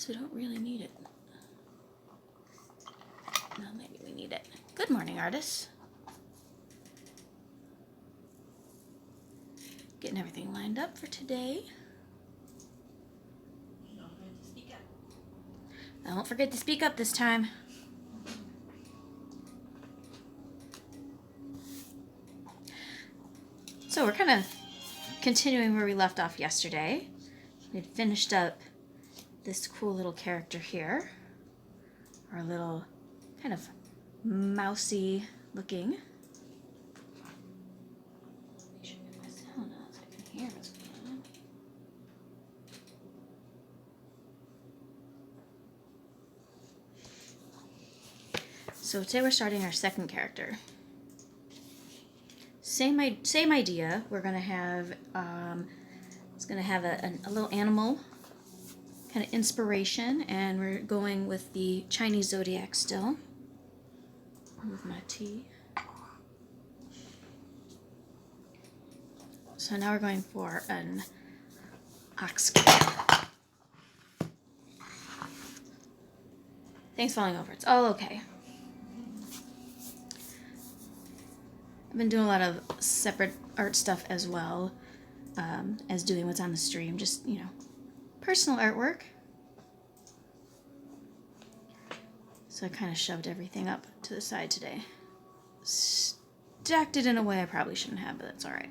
guess we don't really need it. No, maybe we need it. Good morning, artists. Getting everything lined up for today. Don't forget to speak up. I won't forget to speak up this time. So we're kind of continuing where we left off yesterday. We'd finished up this cool little character here. Our little kind of mousy looking. Make sure I get my sound on so I can hear what's going on. So today we're starting our second character. Same idea. We're gonna have it's gonna have a little animal kind of inspiration, and we're going with the Chinese zodiac still. With my tea. So now we're going for an ox cat. Things falling over. It's all okay. I've been doing a lot of separate art stuff as well as doing what's on the stream. Just, you know, personal artwork. So I kind of shoved everything up to the side today. Stacked it in a way I probably shouldn't have, but that's all right.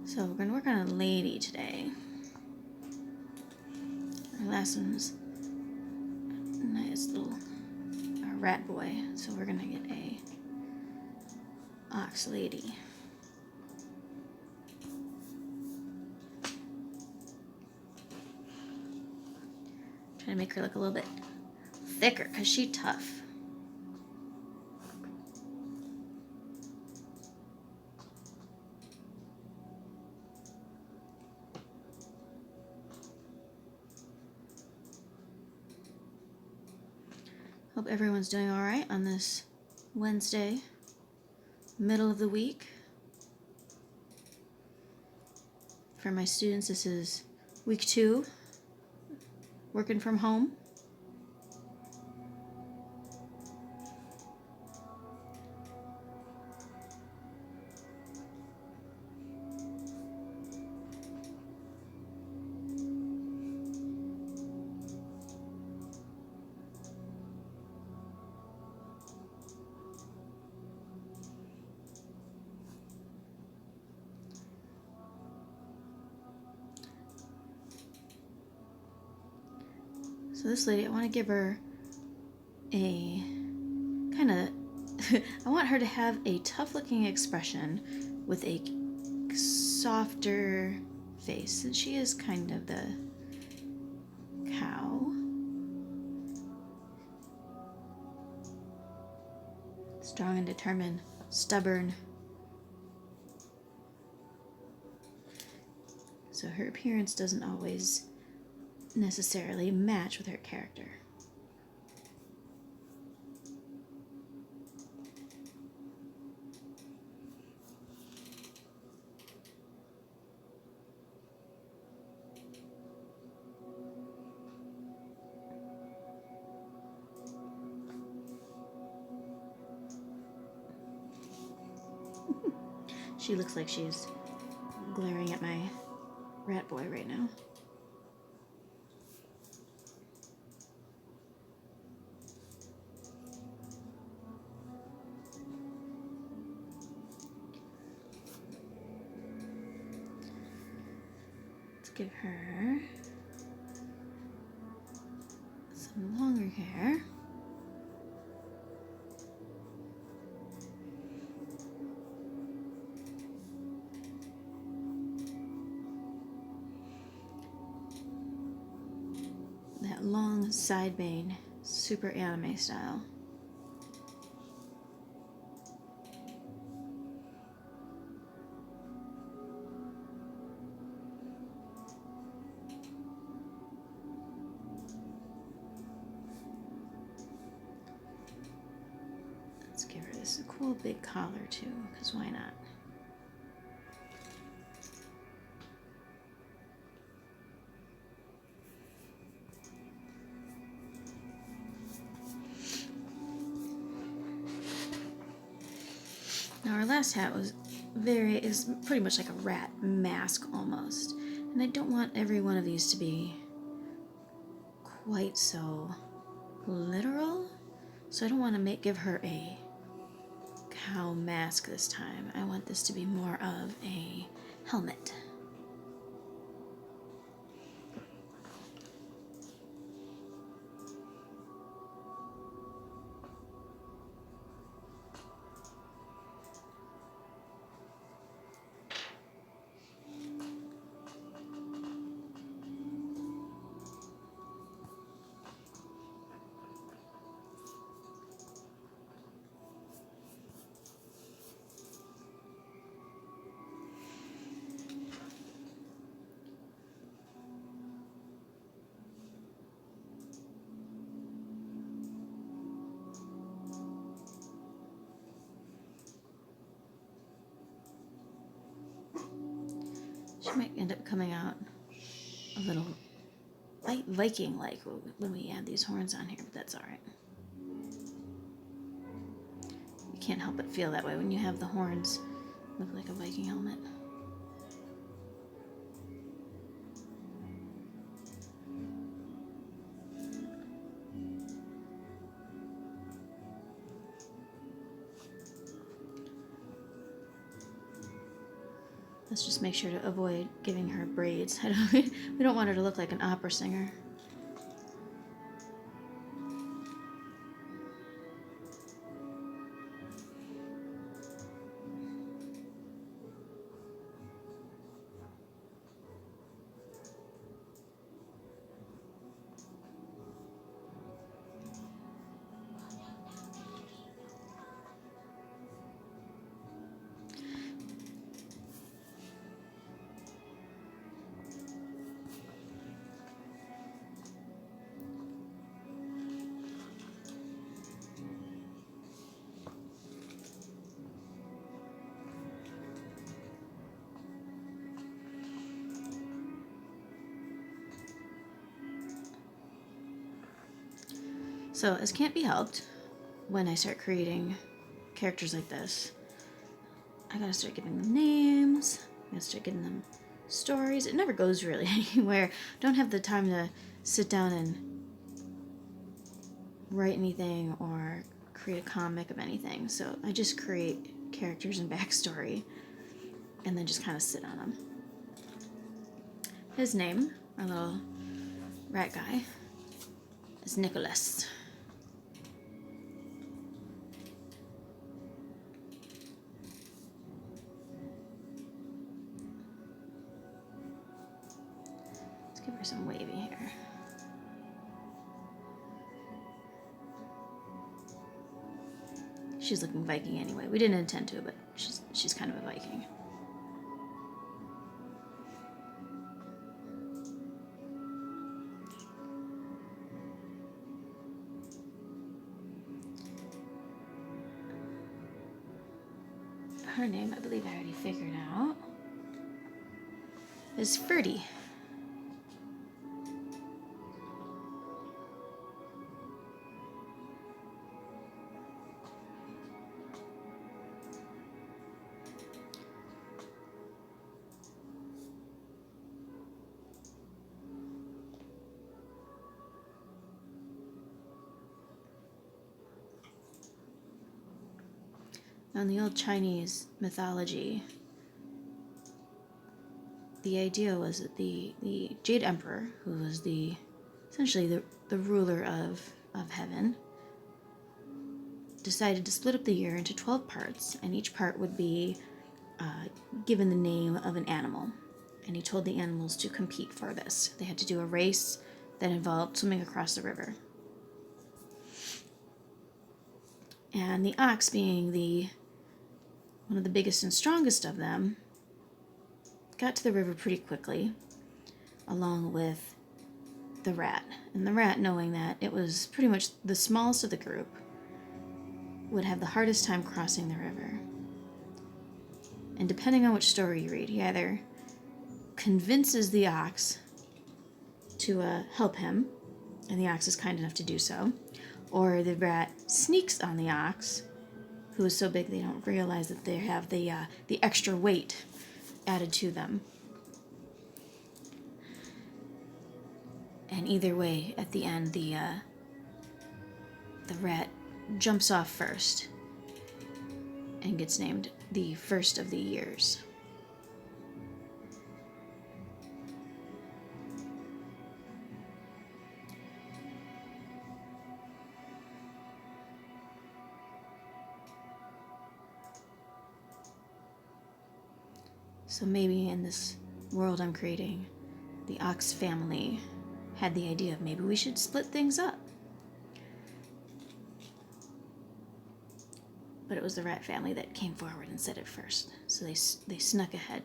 So we're going to work on a lady today. Our last one's a nice little rat boy. So we're going to get a ox lady. Trying to make her look a little bit thicker because she's tough. Hope everyone's doing all right on this Wednesday, middle of the week. For my students, this is week 2, working from home. So this lady, I want to give her a kind of, I want her to have a tough looking expression with a softer face. And she is kind of the cow. Strong and determined, stubborn. So her appearance doesn't always necessarily match with her character. She looks like she's glaring at my rat boy right now. Give her some longer hair. That long side bane, super anime style. Let's give her this cool big collar too, because why not? Now our last hat is pretty much like a rat mask almost. And I don't want every one of these to be quite so literal. So I don't want to give her a cow mask this time. I want this to be more of a helmet. She might end up coming out a little Viking-like when we add these horns on here, but that's alright. You can't help but feel that way when you have the horns look like a Viking helmet. Let's just make sure to avoid giving her braids. We don't want her to look like an opera singer. So, as can't be helped, when I start creating characters like this, I gotta start giving them names, I gotta start giving them stories. It never goes really anywhere. Don't have the time to sit down and write anything or create a comic of anything. So I just create characters and backstory and then just kind of sit on them. His name, our little rat guy, is Nicholas. Let's give her some wavy hair. She's looking Viking anyway. We didn't intend to, but she's kind of a Viking. Her name, I believe I already figured out, is Ferdy. Now, in the old Chinese mythology, the idea was that the Jade Emperor, who was essentially the ruler of heaven, decided to split up the year into 12 parts, and each part would be given the name of an animal. And he told the animals to compete for this. They had to do a race that involved swimming across the river. And the ox, being one of the biggest and strongest of them, got to the river pretty quickly, along with the rat. And the rat, knowing that it was pretty much the smallest of the group, would have the hardest time crossing the river. And depending on which story you read, he either convinces the ox to help him, and the ox is kind enough to do so, or the rat sneaks on the ox, who is so big they don't realize that they have the extra weight added to them. And either way, at the end, the rat jumps off first and gets named the first of the years. So maybe in this world I'm creating, the ox family had the idea of maybe we should split things up. But it was the rat family that came forward and said it first, so they snuck ahead.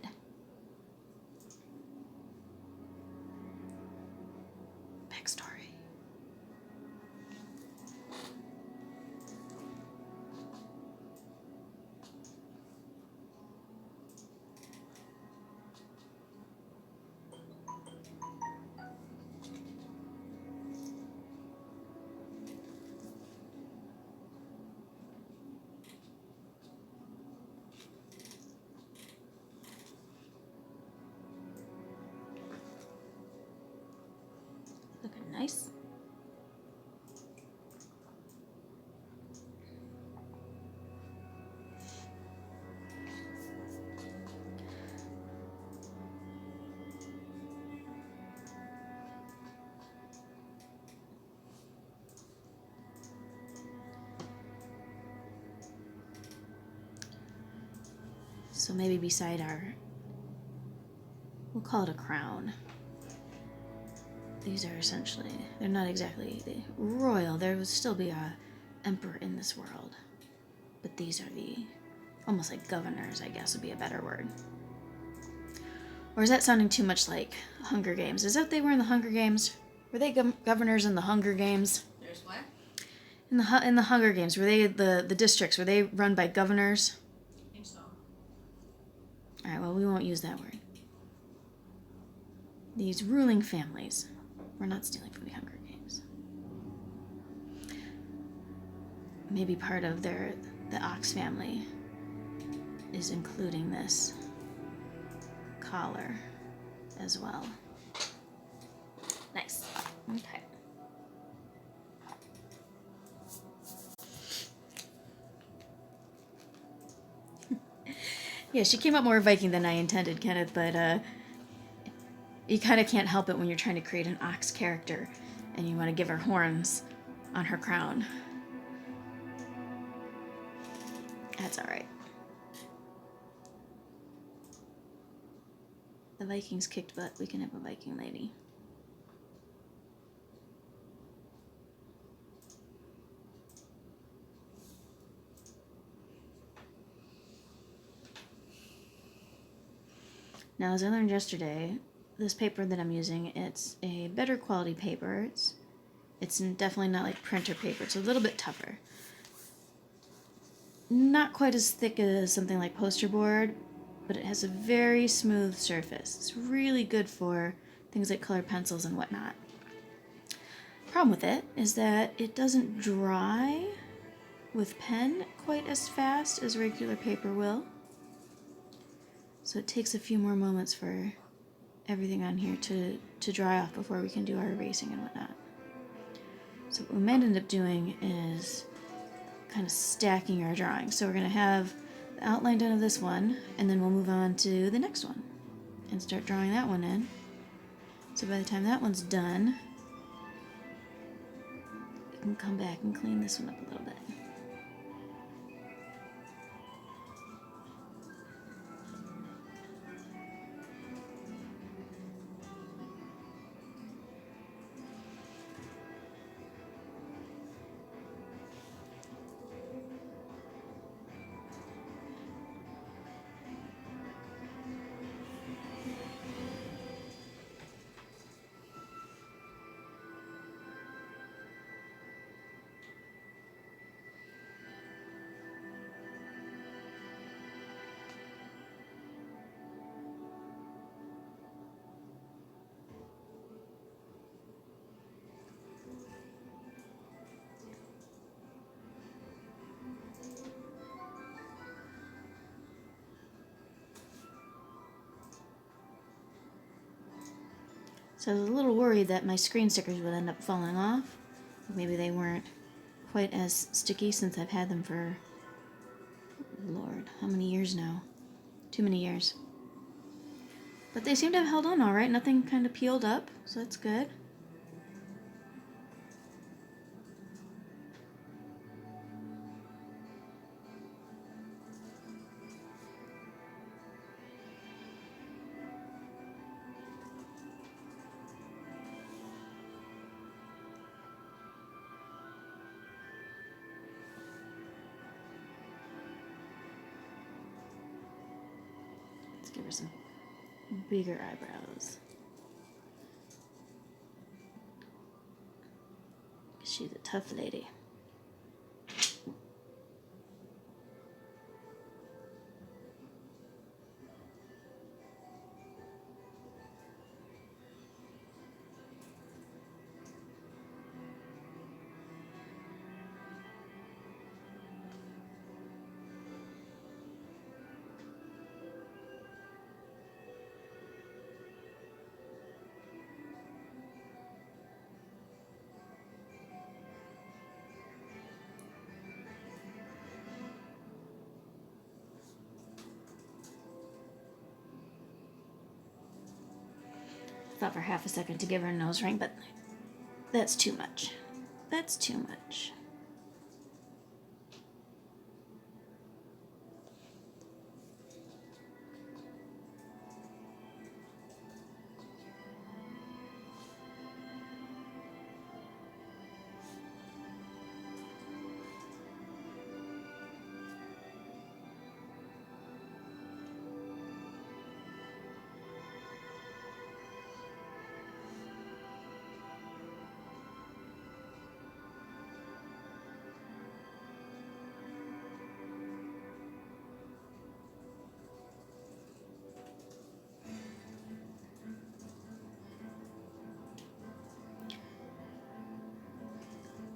Backstory. Looking nice. So maybe beside our, we'll call it a crown. These are essentially, they're not exactly royal. There would still be a emperor in this world. But these are the, almost like governors, I guess would be a better word. Or is that sounding too much like Hunger Games? Is that what they were in the Hunger Games? Were they governors in the Hunger Games? There's what? In the Hunger Games, were they the districts? Were they run by governors? I think so. All right, well, we won't use that word. These ruling families. We're not stealing from the Hunger Games. Maybe part of the ox family is including this collar as well. Nice. Okay. Yeah, she came up more Viking than I intended, Kenneth, but you kind of can't help it when you're trying to create an ox character and you want to give her horns on her crown. That's alright. The Vikings kicked butt. We can have a Viking lady. Now, as I learned yesterday, this paper that I'm using, it's a better quality paper. It's definitely not like printer paper. It's a little bit tougher. Not quite as thick as something like poster board, but it has a very smooth surface. It's really good for things like colored pencils and whatnot. Problem with it is that it doesn't dry with pen quite as fast as regular paper will. So it takes a few more moments for everything on here to dry off before we can do our erasing and whatnot. So what we might end up doing is kind of stacking our drawings. So we're going to have the outline done of this one, and then we'll move on to the next one and start drawing that one in. So by the time that one's done, we can come back and clean this one up a little bit. So I was a little worried that my screen stickers would end up falling off. Maybe they weren't quite as sticky since I've had them for, Lord, how many years now? Too many years. But they seem to have held on all right. Nothing kind of peeled up, so that's good. Let's give her some bigger eyebrows. She's a tough lady. Thought for half a second to give her a nose ring, but that's too much. That's too much.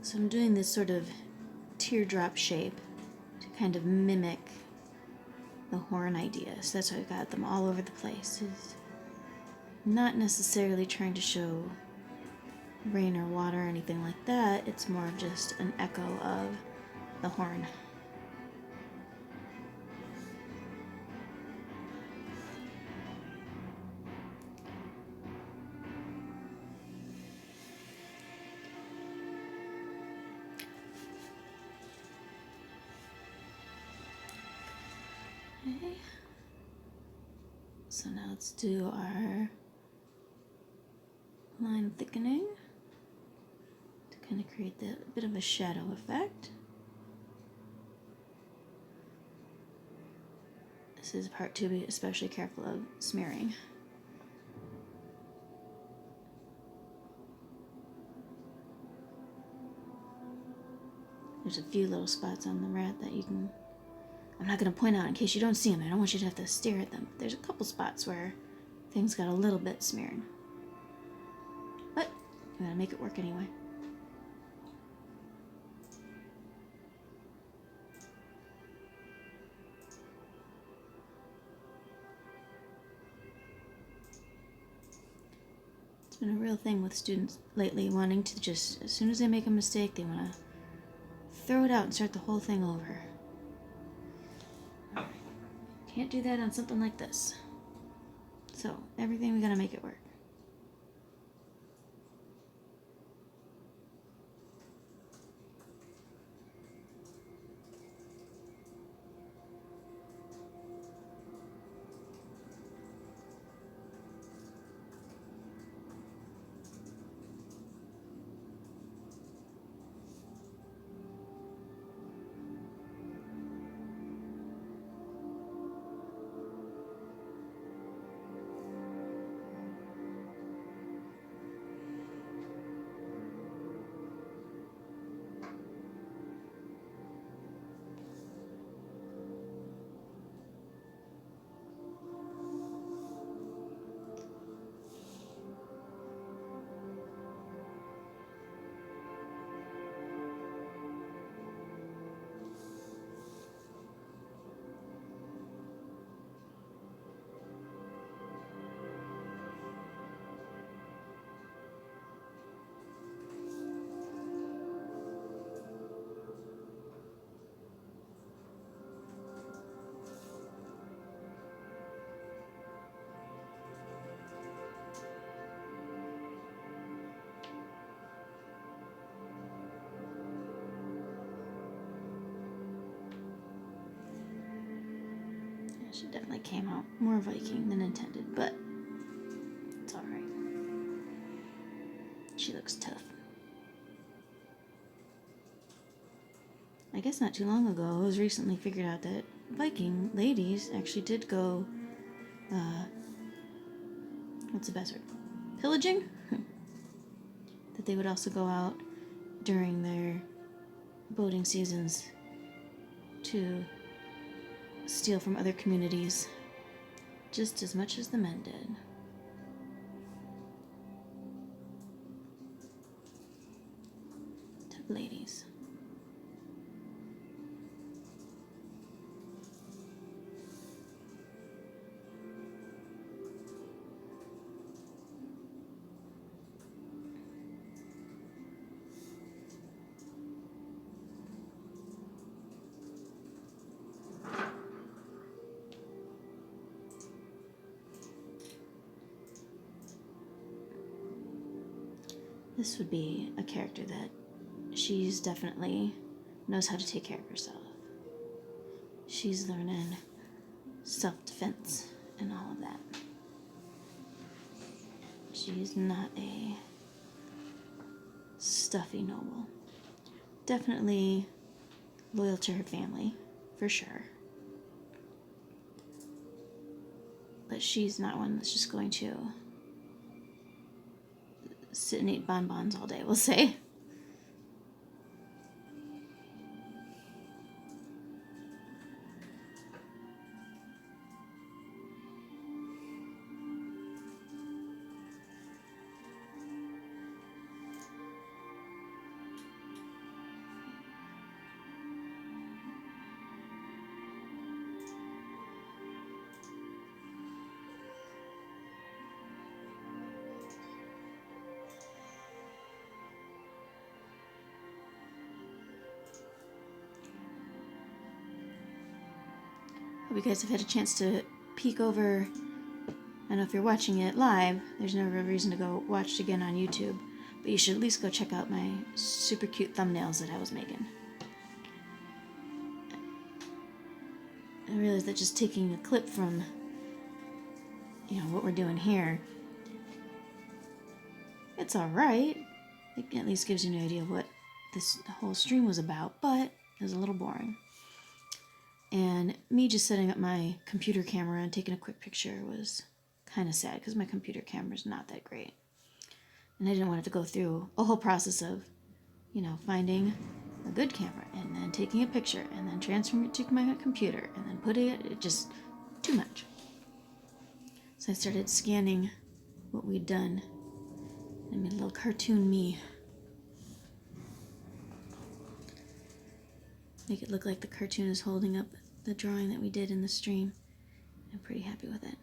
So I'm doing this sort of teardrop shape to kind of mimic the horn idea. So that's why I've got them all over the place. It's not necessarily trying to show rain or water or anything like that. It's more of just an echo of the horn. Okay. So now let's do our line thickening to kind of create that bit of a shadow effect. This is a part to be especially careful of smearing. There's a few little spots on the rat that you can, I'm not going to point out in case you don't see them. I don't want you to have to stare at them. There's a couple spots where things got a little bit smeared. But I'm going to make it work anyway. It's been a real thing with students lately, wanting to just, as soon as they make a mistake, they want to throw it out and start the whole thing over. Can't do that on something like this. So, everything we gotta make it work. She definitely came out more Viking than intended, but it's alright. She looks tough. I guess not too long ago, it was recently figured out that Viking ladies actually did go, what's the best word? Pillaging? That they would also go out during their boating seasons to steal from other communities just as much as the men did. Tough ladies. This would be a character that she's definitely knows how to take care of herself. She's learning self-defense and all of that. She's not a stuffy noble. Definitely loyal to her family, for sure. But she's not one that's just going to sit and eat bonbons all day, we'll say. Hope you guys have had a chance to peek over. I know if you're watching it live, there's no real reason to go watch it again on YouTube, but you should at least go check out my super cute thumbnails that I was making. I realized that just taking a clip from, what we're doing here, it's alright. It at least gives you an idea of what this whole stream was about, but it was a little boring. And me just setting up my computer camera and taking a quick picture was kind of sad because my computer camera's not that great. And I didn't want to go through a whole process of, finding a good camera and then taking a picture and then transferring it to my computer and then putting it just too much. So I started scanning what we'd done and made a little cartoon me. Make it look like the cartoon is holding up the drawing that we did in the stream. I'm pretty happy with it.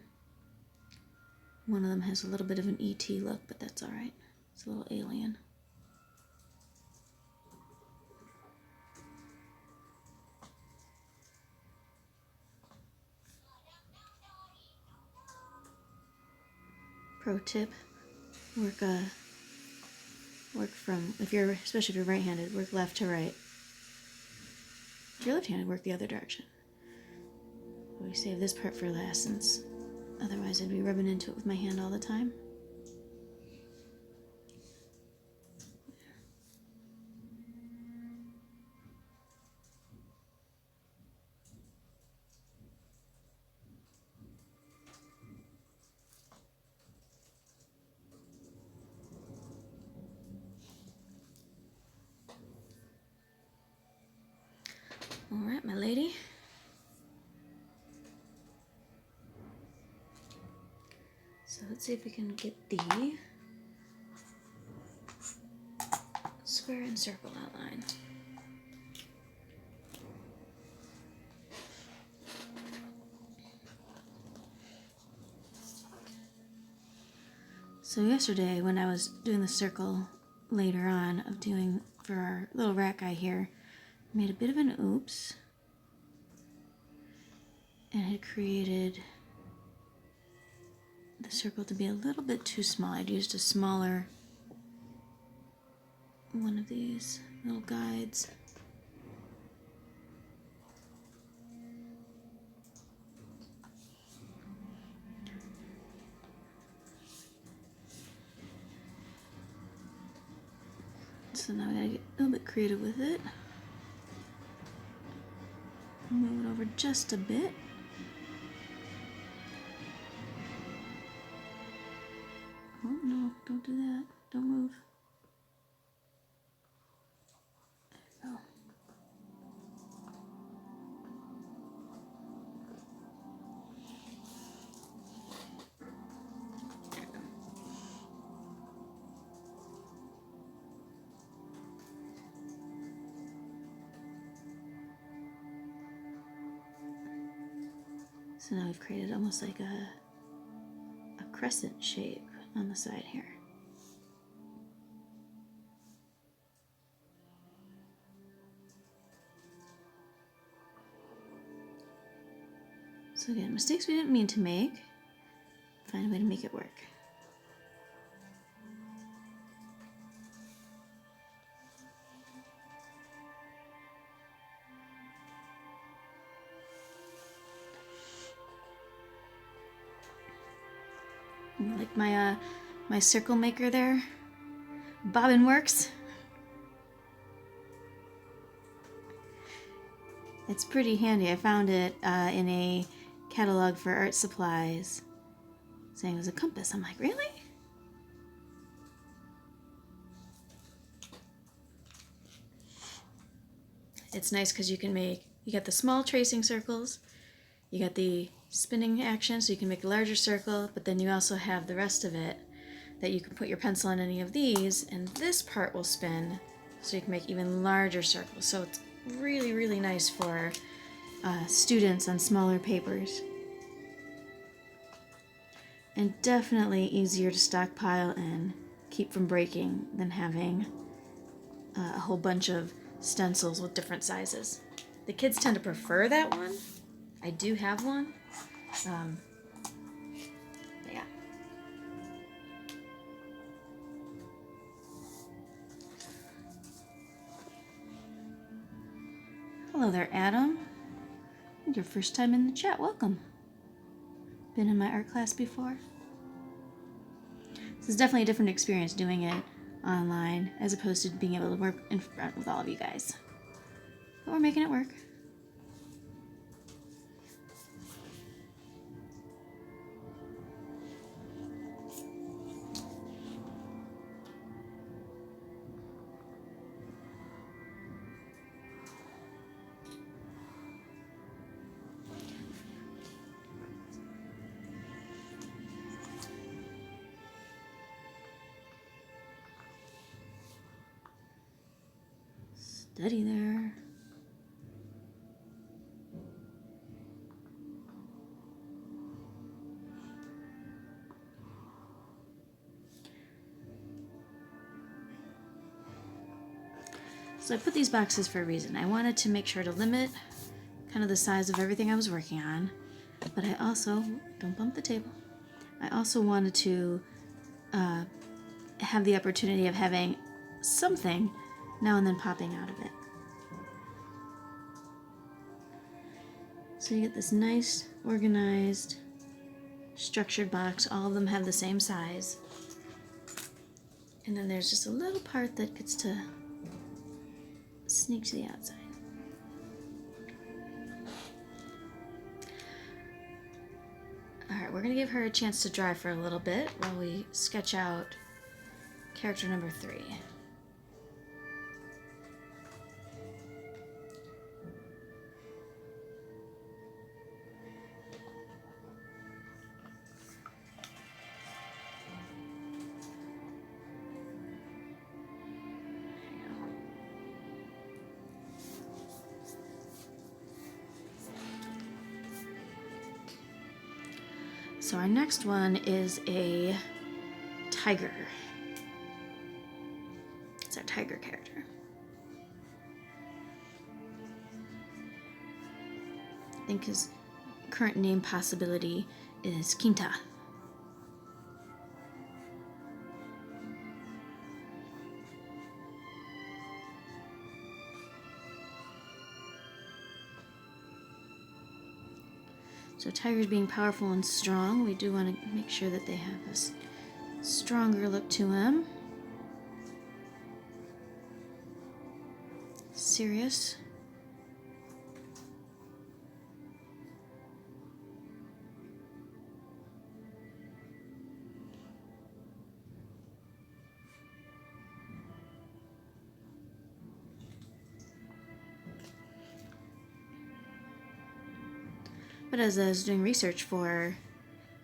One of them has a little bit of an ET look, but that's alright. It's a little alien. Pro tip, work from, especially if you're right-handed, work left to right. If you're left-handed, work the other direction. We save this part for last, since otherwise I'd be rubbing into it with my hand all the time. Alright, my lady. So let's see if we can get the square and circle outline. So yesterday when I was doing the circle later on of doing for our little rat guy here, I made a bit of an oops and had created the circle to be a little bit too small. I'd used a smaller one of these little guides. So now we gotta get a little bit creative with it. Move it over just a bit. Oh no, don't do that. Don't move. There you go. So now we've created almost like a crescent shape on the side here. So again, mistakes we didn't mean to make. Find a way to make it work. Like my circle maker there, Bobbin Works. It's pretty handy. I found it in a catalog for art supplies, saying it was a compass. I'm like, really? It's nice because you got the small tracing circles, you got the spinning action, so you can make a larger circle, but then you also have the rest of it that you can put your pencil on any of these, and this part will spin, so you can make even larger circles. So it's really, really nice for students on smaller papers. And definitely easier to stockpile and keep from breaking than having a whole bunch of stencils with different sizes. The kids tend to prefer that one. I do have one. Yeah. Hello there, Adam. Your first time in the chat. Welcome. Been in my art class before? This is definitely a different experience doing it online as opposed to being able to work in front with all of you guys. But we're making it work. Steady there. So I put these boxes for a reason. I wanted to make sure to limit kind of the size of everything I was working on, but I also, don't bump the table, I also wanted to have the opportunity of having something now and then popping out of it. So you get this nice, organized, structured box. All of them have the same size. And then there's just a little part that gets to sneak to the outside. Alright, we're going to give her a chance to dry for a little bit while we sketch out character number 3. So our next one is a tiger. It's our tiger character. I think his current name possibility is Quinta. So tigers being powerful and strong, we do want to make sure that they have a stronger look to them. serious. But as I was doing research for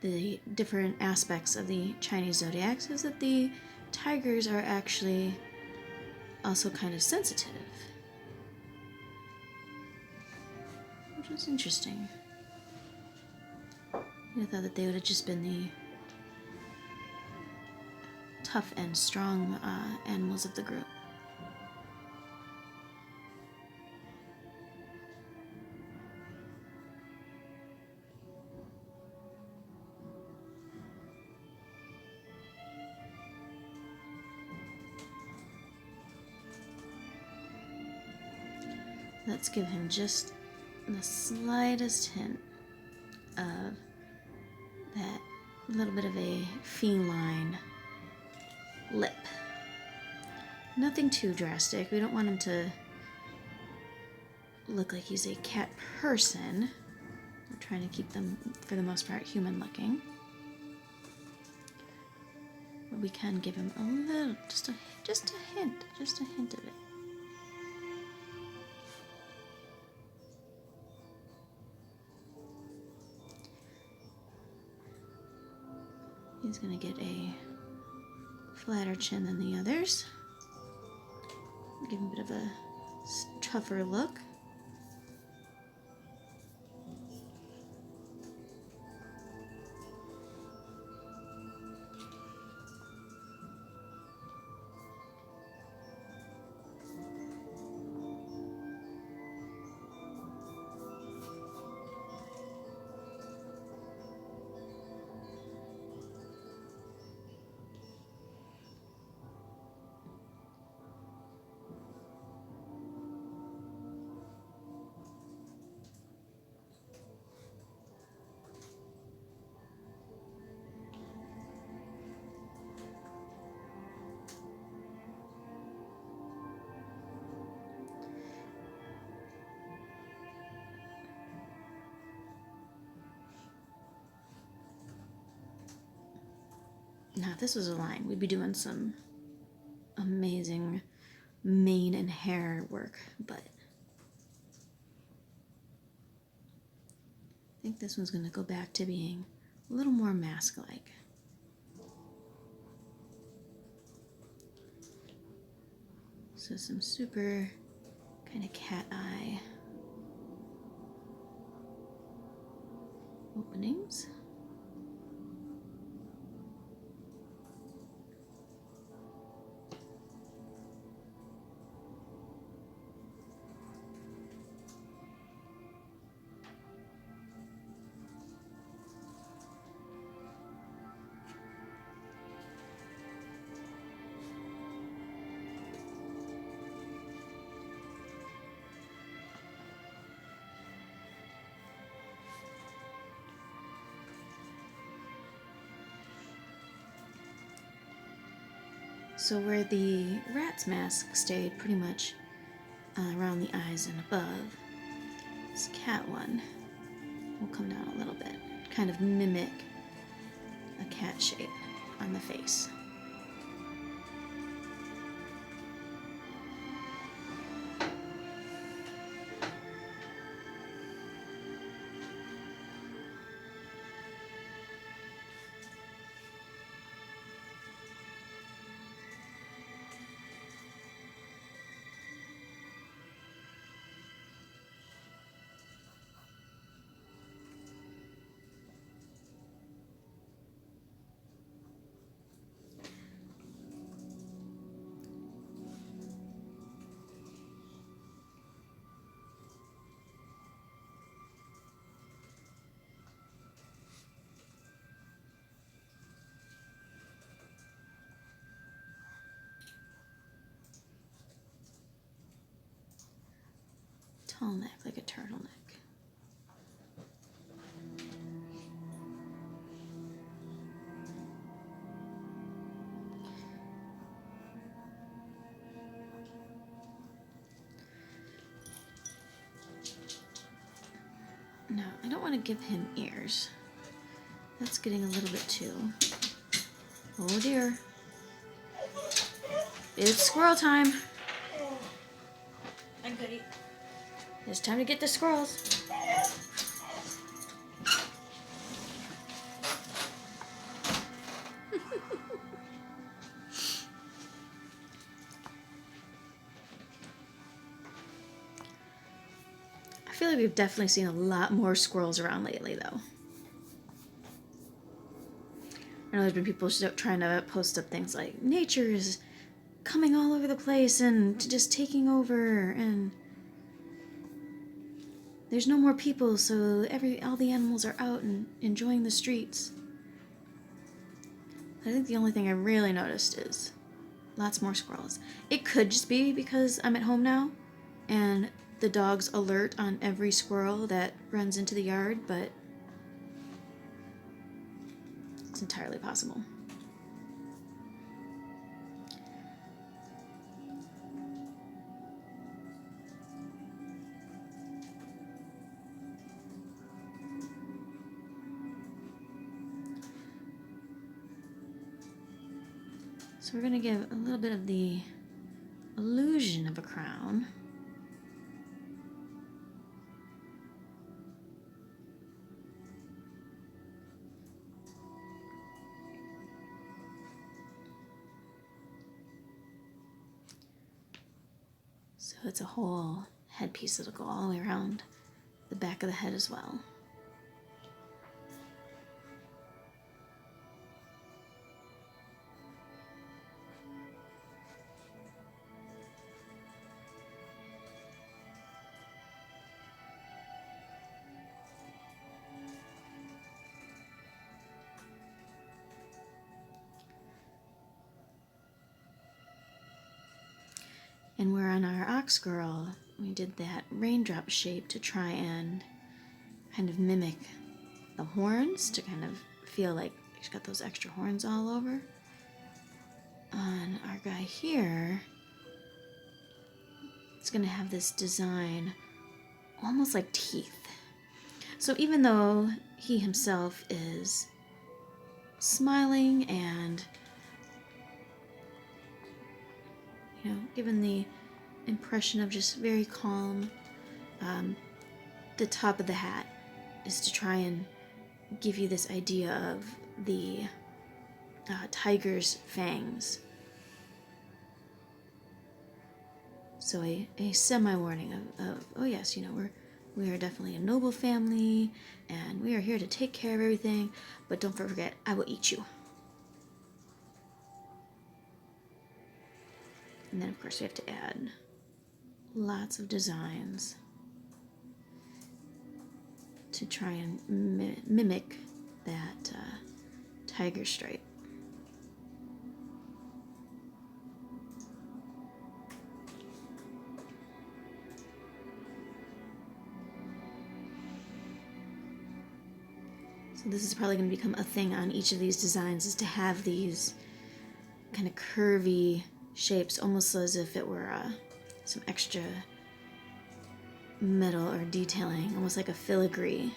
the different aspects of the Chinese zodiacs, is that the tigers are actually also kind of sensitive, which was interesting. I thought that they would have just been the tough and strong animals of the group. Let's give him just the slightest hint of that little bit of a feline lip. Nothing too drastic. We don't want him to look like he's a cat person. We're trying to keep them, for the most part, human looking. But we can give him a little, just a hint of it. He's gonna get a flatter chin than the others. Give him a bit of a tougher look. Now, if this was a lion, we'd be doing some amazing mane and hair work, but I think this one's going to go back to being a little more mask-like. So some super kind of cat eye openings. So where the rat's mask stayed pretty much around the eyes and above, this cat one will come down a little bit, kind of mimic a cat shape on the face. Tall neck, like a turtleneck. No, I don't want to give him ears. That's getting a little bit too... Oh dear. It's squirrel time. I'm goody. It's time to get the squirrels. I feel like we've definitely seen a lot more squirrels around lately, though. I know there's been people trying to post up things like nature is coming all over the place and just taking over, and there's no more people, so all the animals are out and enjoying the streets. I think the only thing I really noticed is lots more squirrels. It could just be because I'm at home now and the dogs alert on every squirrel that runs into the yard, but it's entirely possible. So we're going to give a little bit of the illusion of a crown. So it's a whole headpiece that'll go all the way around the back of the head as well. And where on our ox girl, we did that raindrop shape to try and kind of mimic the horns, to kind of feel like she's got those extra horns all over. On our guy here, it's going to have this design almost like teeth. So even though he himself is smiling and, you know, given the impression of just very calm, the top of the hat is to try and give you this idea of the tiger's fangs. So a semi-warning of, oh yes, you know, we are definitely a noble family, and we are here to take care of everything, but don't forget, I will eat you. And then, of course, we have to add lots of designs to try and mimic that tiger stripe. So this is probably going to become a thing on each of these designs, is to have these kind of curvy shapes, almost as if it were some extra metal or detailing, almost like a filigree.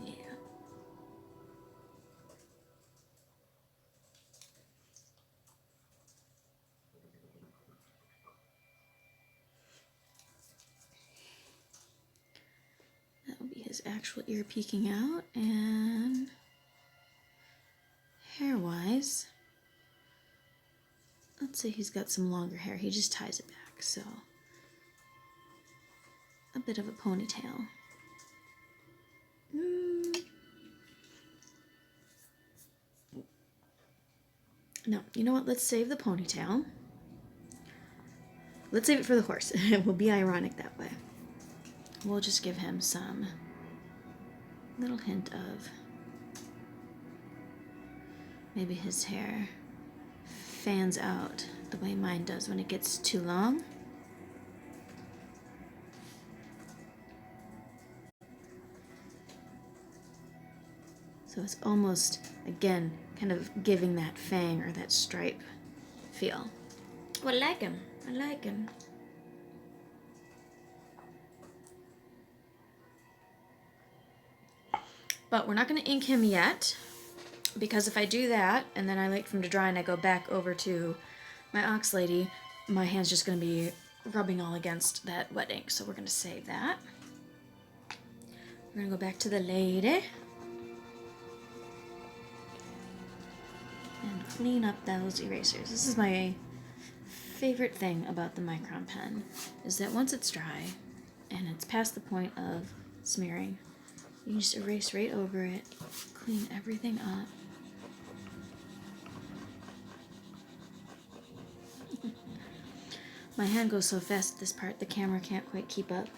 Yeah. That will be his actual ear peeking out, and hair-wise, let's say he's got some longer hair. He just ties it back, so a bit of a ponytail. No, you know what? Let's save the ponytail. Let's save it for the horse. It will be ironic that way. We'll just give him some little hint of maybe his hair fans out the way mine does when it gets too long. So it's almost, again, kind of giving that fang or that stripe feel. Oh, I like him. I like him. But we're not going to ink him yet, because if I do that and then I wait for him to dry and I go back over to my Ox Lady, my hand's just going to be rubbing all against that wet ink. So we're going to save that. We're going to go back to the lady and clean up those erasers. This is my favorite thing about the Micron pen, is that once it's dry and it's past the point of smearing, you just erase right over it, clean everything up. My hand goes so fast at this part, the camera can't quite keep up.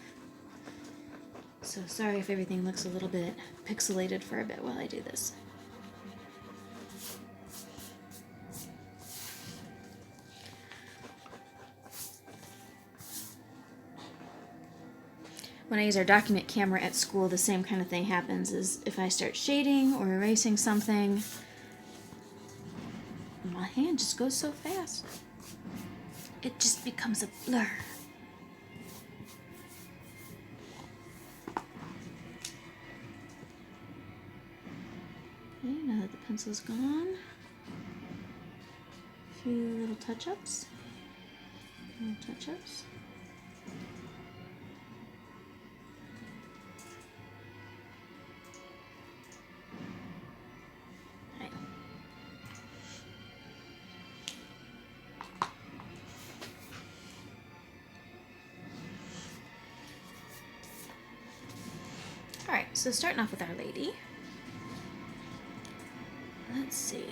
So sorry if everything looks a little bit pixelated for a bit while I do this. When I use our document camera at school, the same kind of thing happens. Is if I start shading or erasing something, my hand just goes so fast. It just becomes a blur. Okay, now that the pencil's gone, a few little touch-ups. Alright, so starting off with Our Lady. Let's see.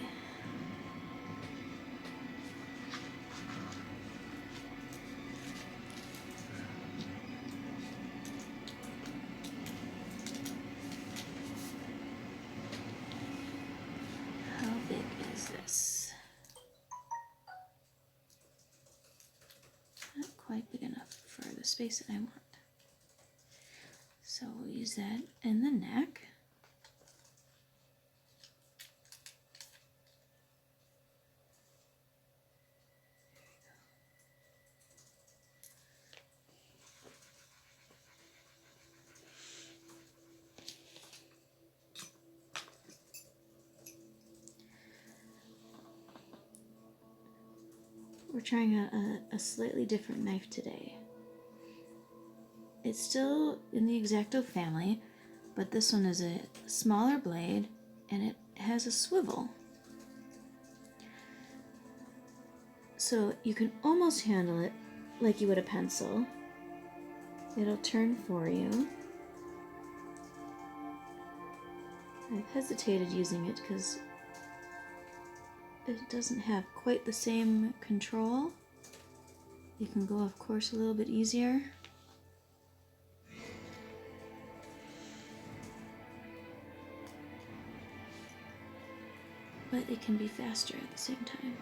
How big is this? Not quite big enough for the space that I want. So we'll use that in the neck. We're trying a slightly different knife today. It's still in the X-Acto family, but this one is a smaller blade and it has a swivel. So you can almost handle it like you would a pencil. It'll turn for you. I've hesitated using it because it doesn't have quite the same control. You can go off course a little bit easier. But it can be faster at the same time.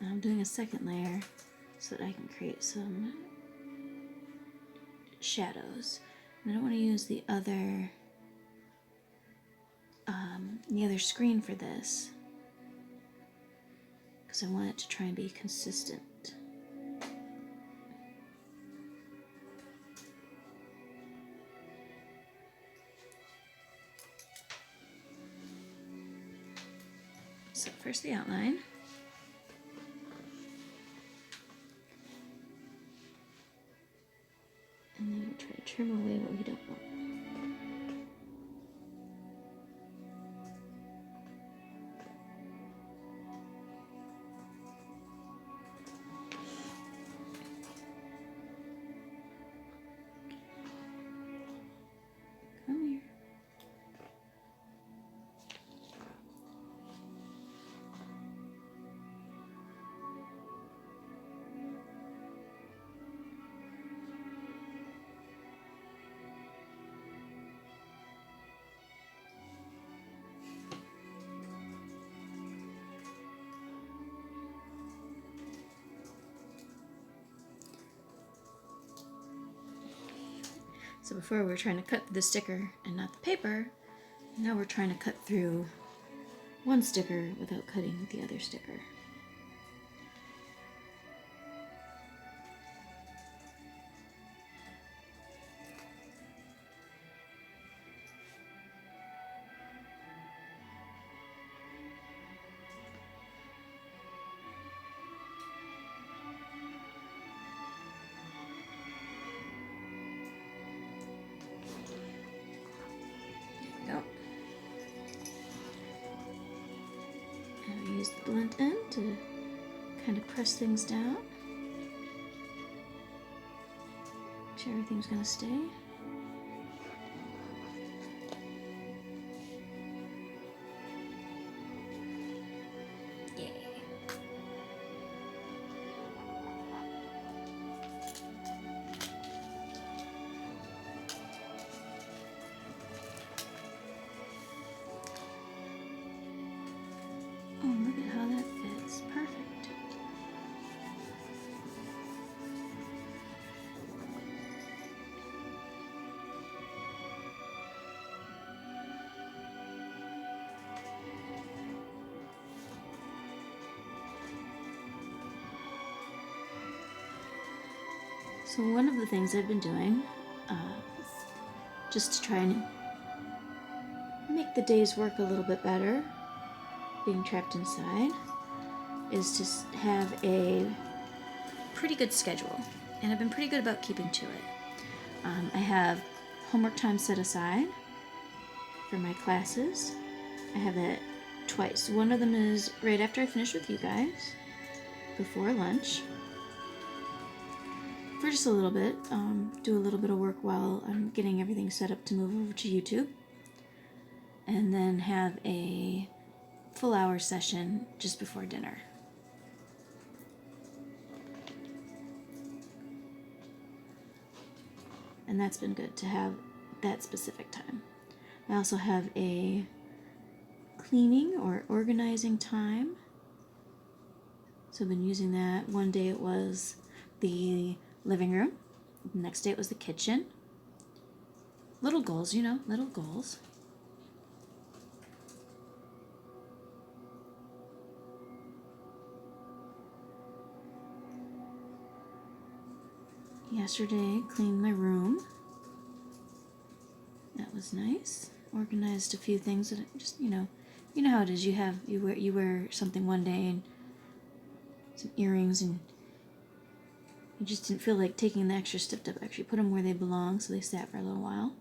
I'm doing a second layer so that I can create some shadows. And I don't want to use the other screen for this because I want it to try and be consistent. So first the outline. And then we'll try to trim away what we don't want. Come here. So before we were trying to cut the sticker and not the paper, now we're trying to cut through one sticker without cutting the other sticker. Go. And we use the blunt end to kind of press things down. Make sure everything's going to stay. Yay. Oh, look at how that fits. Perfect. So one of the things I've been doing, just to try and make the day's work a little bit better, being trapped inside, is to have a pretty good schedule. And I've been pretty good about keeping to it. I have homework time set aside for my classes. I have it twice. One of them is right after I finish with you guys, before lunch, for just a little bit. Do a little bit of work while I'm getting everything set up to move over to YouTube. And then have a full hour session just before dinner. And that's been good to have that specific time. I also have a cleaning or organizing time. So I've been using that. One day it was the living room. The next day it was the kitchen. Little goals, you know, little goals. Yesterday, cleaned my room. That was nice. Organized a few things that just, you know how it is. You wear something one day and some earrings, and you just didn't feel like taking the extra step to actually put them where they belong, so they sat for a little while.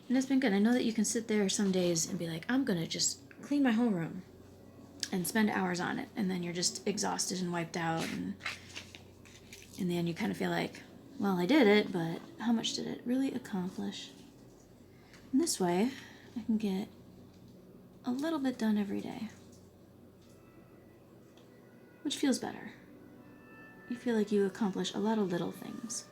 And it's been good. I know that you can sit there some days and be like, I'm gonna just clean my whole room and spend hours on it, and then you're just exhausted and wiped out, and in the end you kind of feel like, well, I did it, but how much did it really accomplish? And this way I can get a little bit done every day, which feels better. You feel like you accomplish a lot of little things.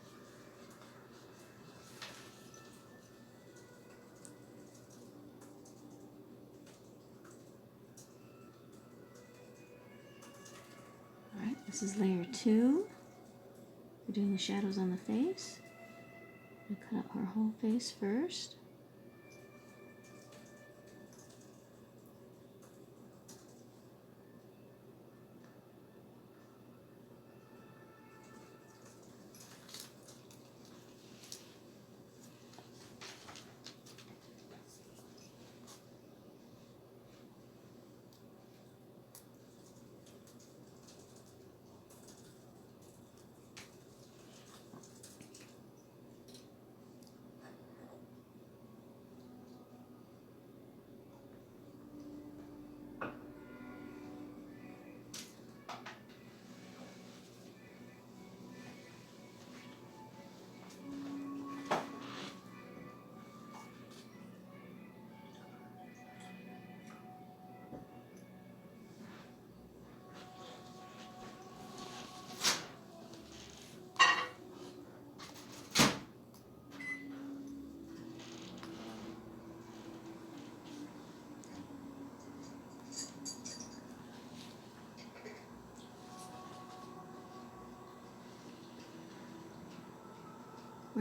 Alright, this is layer 2. We're doing the shadows on the face. I'm going to cut out her whole face first.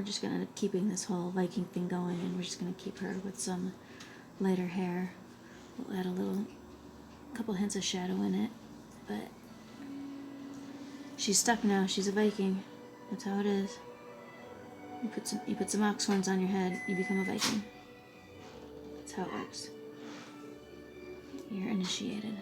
we're just gonna keeping this whole Viking thing going, and we're just gonna keep her with some lighter hair. We'll add a couple hints of shadow in it, but she's stuck now. She's a Viking. That's how it is. You put some ox horns on your head, you become a Viking. That's how it works. You're initiated.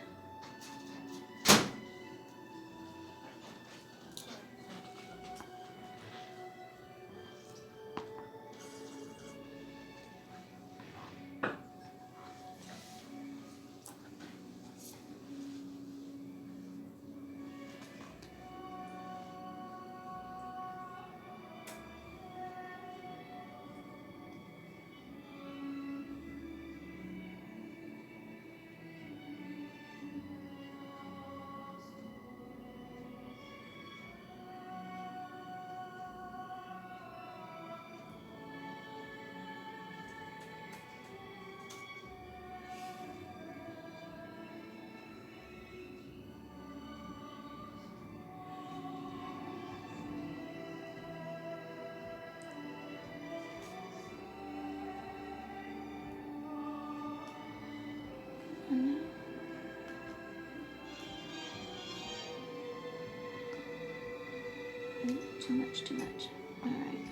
Too much. Alright.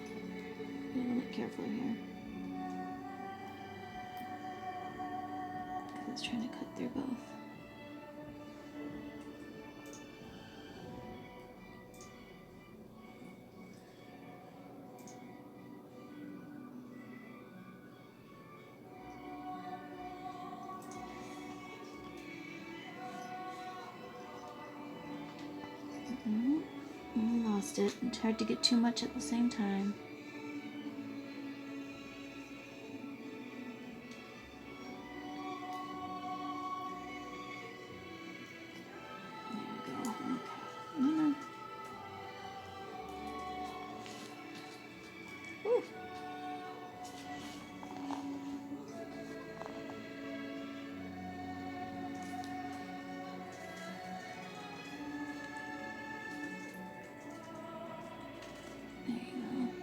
Be a little bit careful here. Because it's trying to cut through both. We lost it. It's hard to get too much at the same time. There we go. Okay. Woo. There you go.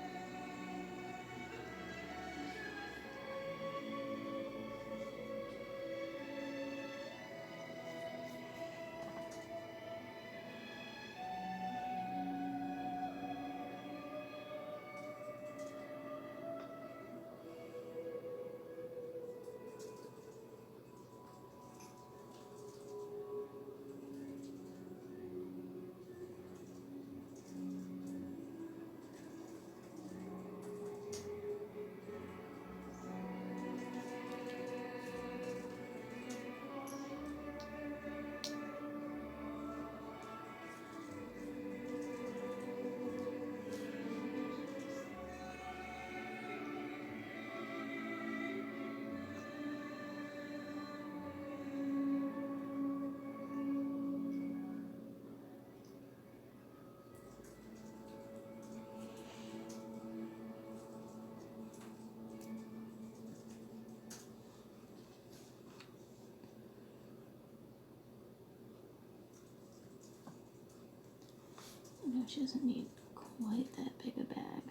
No, she doesn't need quite that big a bag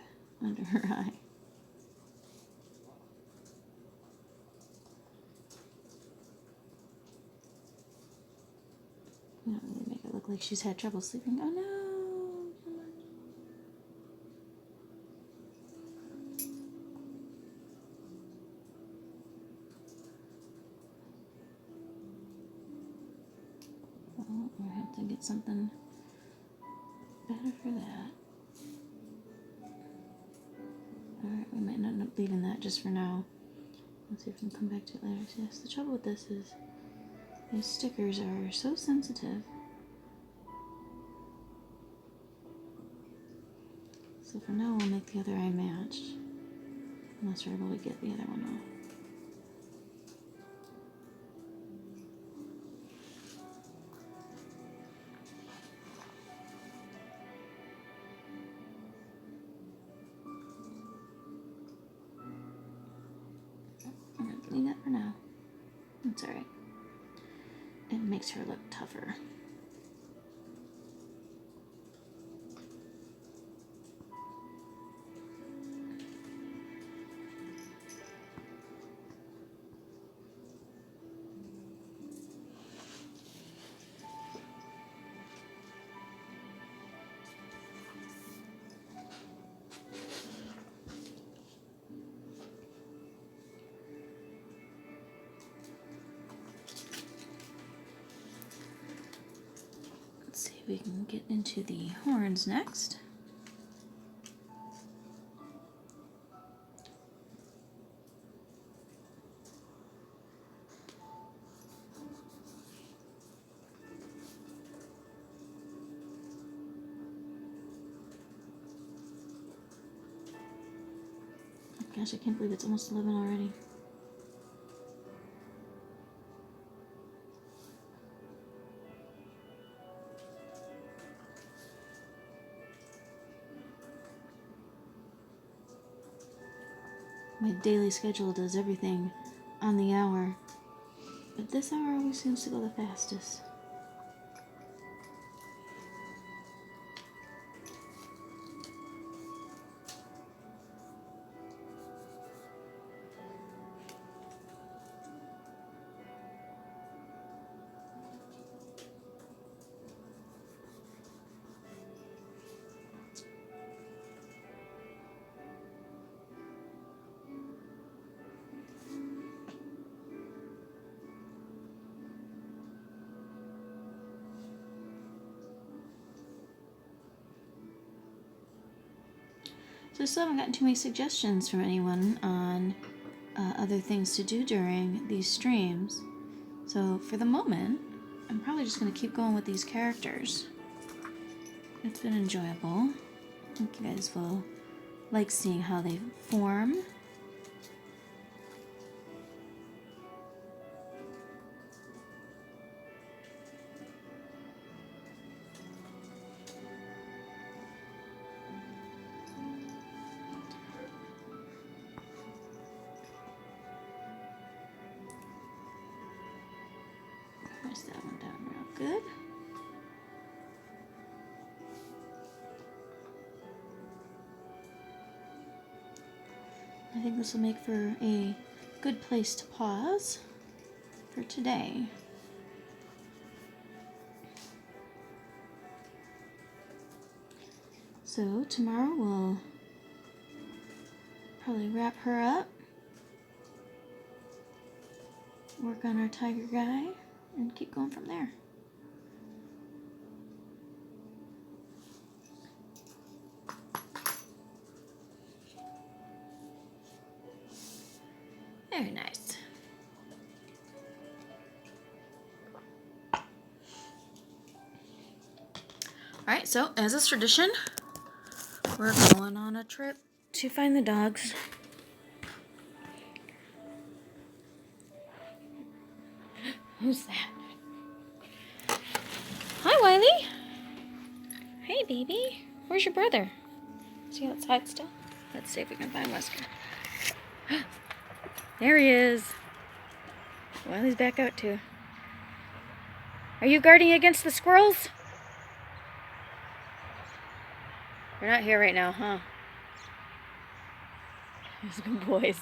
under her eye. We don't really make it look like she's had trouble sleeping. Oh no! Well, we'll have to get something better for that. Alright, we might not end up leaving that just for now. Let's see if we can come back to it later. Yes, the trouble with this is these stickers are so sensitive. So for now, we'll make the other eye matched. Unless we're able to get the other one off. I'm gonna leave that for now. That's alright. It makes her look tougher. We can get into the horns next. Gosh, I can't believe it's almost 11 already. My daily schedule does everything on the hour, but this hour always seems to go the fastest. So I still haven't gotten too many suggestions from anyone on other things to do during these streams. So for the moment, I'm probably just going to keep going with these characters. It's been enjoyable. I think you guys will like seeing how they form. Press that one down real good. I think this will make for a good place to pause for today. So tomorrow we'll probably wrap her up, work on our tiger guy, and keep going from there. Very nice. Alright, so as is tradition, we're going on a trip to find the dogs. Who's that? Hi, Wiley. Hey, baby. Where's your brother? Is he outside still? Let's see if we can find Wesker. There he is. Wiley's back out too. Are you guarding against the squirrels? They're not here right now, huh? Those good boys.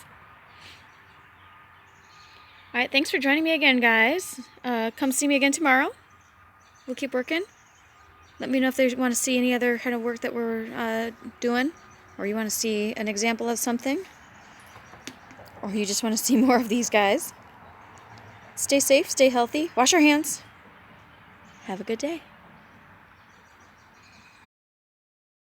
Alright, thanks for joining me again, guys. Come see me again tomorrow. We'll keep working. Let me know if they want to see any other kind of work that we're doing, or you want to see an example of something, or you just want to see more of these guys. Stay safe, stay healthy, wash your hands. Have a good day.